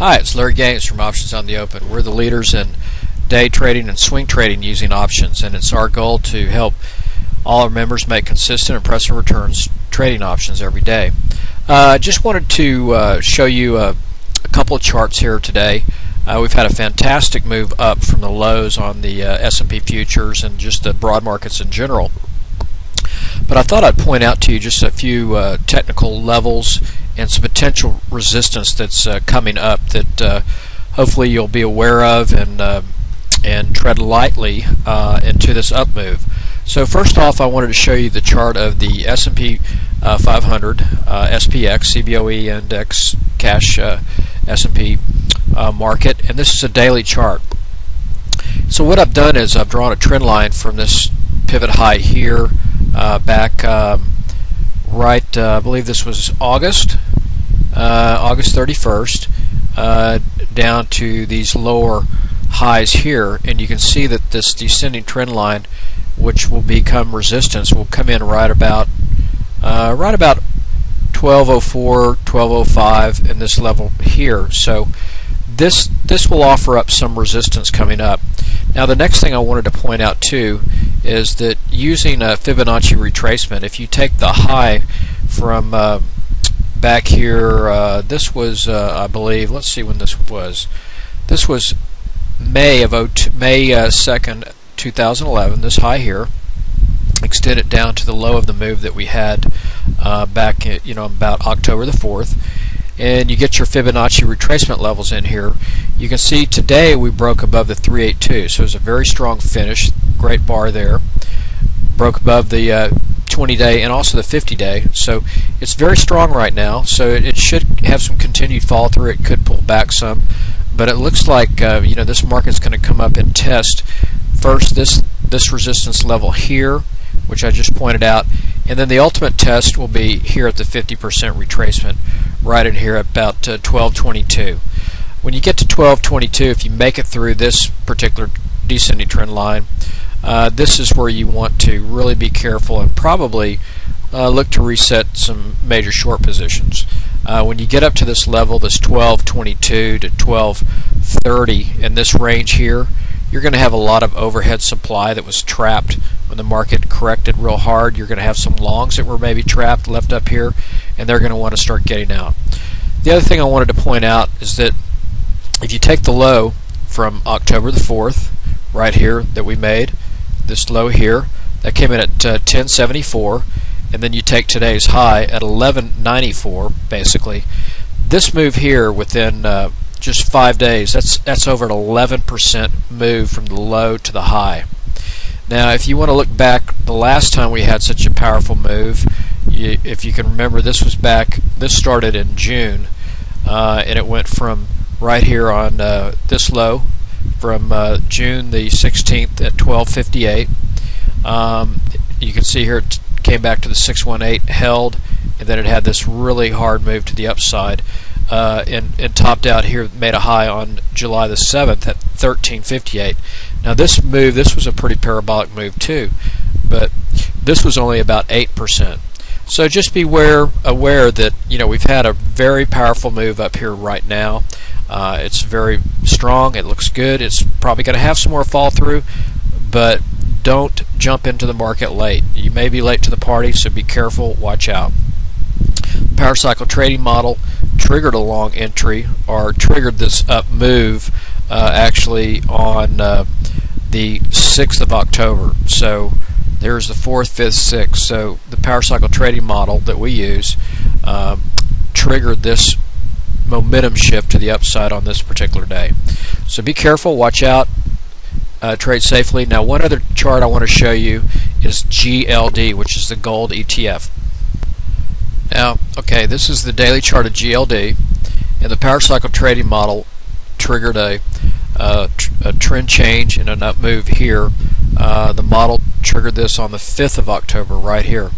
Hi, it's Larry Gaines from Options on the Open. We're the leaders in day trading and swing trading using options, and it's our goal to help all our members make consistent, impressive returns trading options every day. Just wanted to show you a couple of charts here today. We've had a fantastic move up from the lows on the S&P futures and just the broad markets in general. But I thought I'd point out to you just a few technical levels and some potential resistance that's coming up that hopefully you'll be aware of and tread lightly into this up move. So first off, I wanted to show you the chart of the S&P 500 SPX CBOE index cash S&P market, and this is a daily chart. So what I've done is I've drawn a trend line from this pivot high here back right, I believe this was August 31st, down to these lower highs here, and you can see that this descending trend line, which will become resistance, will come in right about 1204, 1205 in this level here. So this will offer up some resistance coming up. Now the next thing I wanted to point out too is that using a Fibonacci retracement, if you take the high from back here, this was I believe, let's see when this was. This was May 2nd, 2011. This high here extended down to the low of the move that we had back, about October the 4th. And you get your Fibonacci retracement levels in here. You can see today we broke above the 382, so it was a very strong finish. Great bar there. Broke above the 20-day and also the 50-day, so it's very strong right now. So it should have some continued fall through. It could pull back some, but it looks like this market's going to come up and test first this resistance level here, which I just pointed out, and then the ultimate test will be here at the 50% retracement, right in here at about 1222. When you get to 1222, if you make it through this particular descending trend line, this is where you want to really be careful and probably look to reset some major short positions. When you get up to this level, this 1222 to 1230 in this range here, you're going to have a lot of overhead supply that was trapped when the market corrected real hard. You're going to have some longs that were maybe trapped left up here, and they're going to want to start getting out. The other thing I wanted to point out is that if you take the low from October the 4th right here that we made, this low here, that came in at 1074, and then you take today's high at 1194 basically. This move here within just 5 days, that's over an 11% move from the low to the high. Now if you want to look back, the last time we had such a powerful move, if you can remember, this started in June, and it went from right here on this low from June the 16th at 1258. You can see here it came back to the 618, held, and then it had this really hard move to the upside, and topped out here, made a high on July the 7th at 1358. Now this was a pretty parabolic move too, but this was only about 8%. So just be aware that we've had a very powerful move up here right now. It's very strong. It looks good. It's probably going to have some more fall through, but don't jump into the market late. You may be late to the party, so be careful. Watch out. Power cycle trading model triggered a long entry, or triggered this up move actually on the 6th of October. So there's the 4th, 5th, 6th. So the power cycle trading model that we use triggered this momentum shift to the upside on this particular day. So be careful, watch out, trade safely. Now one other chart I want to show you is GLD, which is the gold ETF. Now, okay, this is the daily chart of GLD, and the power cycle trading model triggered a trend change and an up move here. The model triggered this on the 5th of October right here.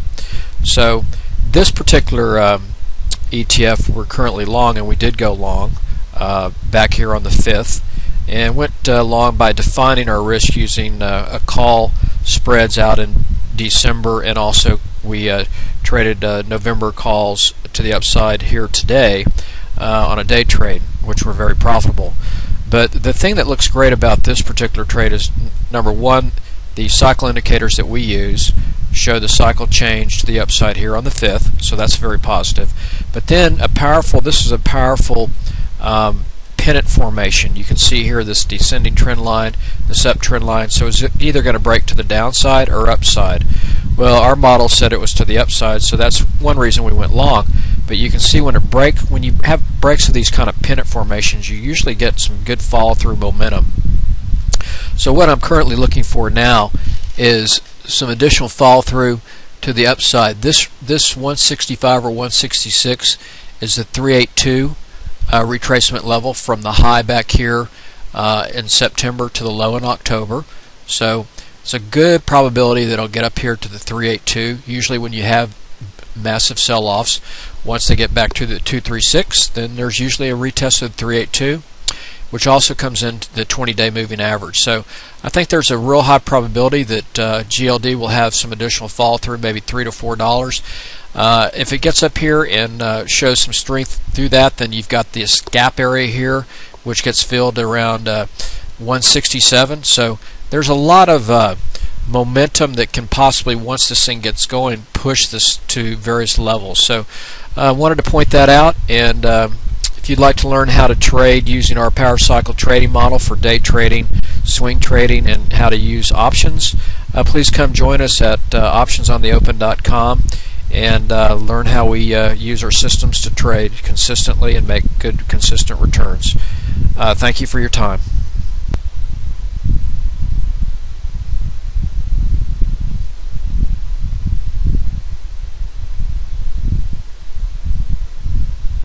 So this particular ETF we're currently long, and we did go long back here on the 5th, and went long by defining our risk using a call spreads out in December, and also we traded November calls to the upside here today on a day trade, which were very profitable. But the thing that looks great about this particular trade is, number one, the cycle indicators that we use show the cycle change to the upside here on the 5th, so that's very positive. But then this is a powerful pennant formation. You can see here this descending trend line, this uptrend line, so it's either going to break to the downside or upside. Well, our model said it was to the upside, so that's one reason we went long. But you can see when you have breaks of these kind of pennant formations, you usually get some good fall through momentum. So what I'm currently looking for now is some additional fall through to the upside. This 165 or 166 is the 382 retracement level from the high back here in September to the low in October. So it's a good probability that it'll get up here to the 382. Usually when you have massive sell-offs, once they get back to the 236, then there's usually a retest of the 382, which also comes into the 20-day moving average. So I think there's a real high probability that GLD will have some additional fall through, maybe $3 to $4. If it gets up here and shows some strength through that, then you've got this gap area here, which gets filled around 167. So there's a lot of momentum that can possibly, once this thing gets going, push this to various levels. So I wanted to point that out. And if you'd like to learn how to trade using our power cycle trading model for day trading, swing trading, and how to use options, please come join us at optionsontheopen.com and learn how we use our systems to trade consistently and make good, consistent returns. Thank you for your time.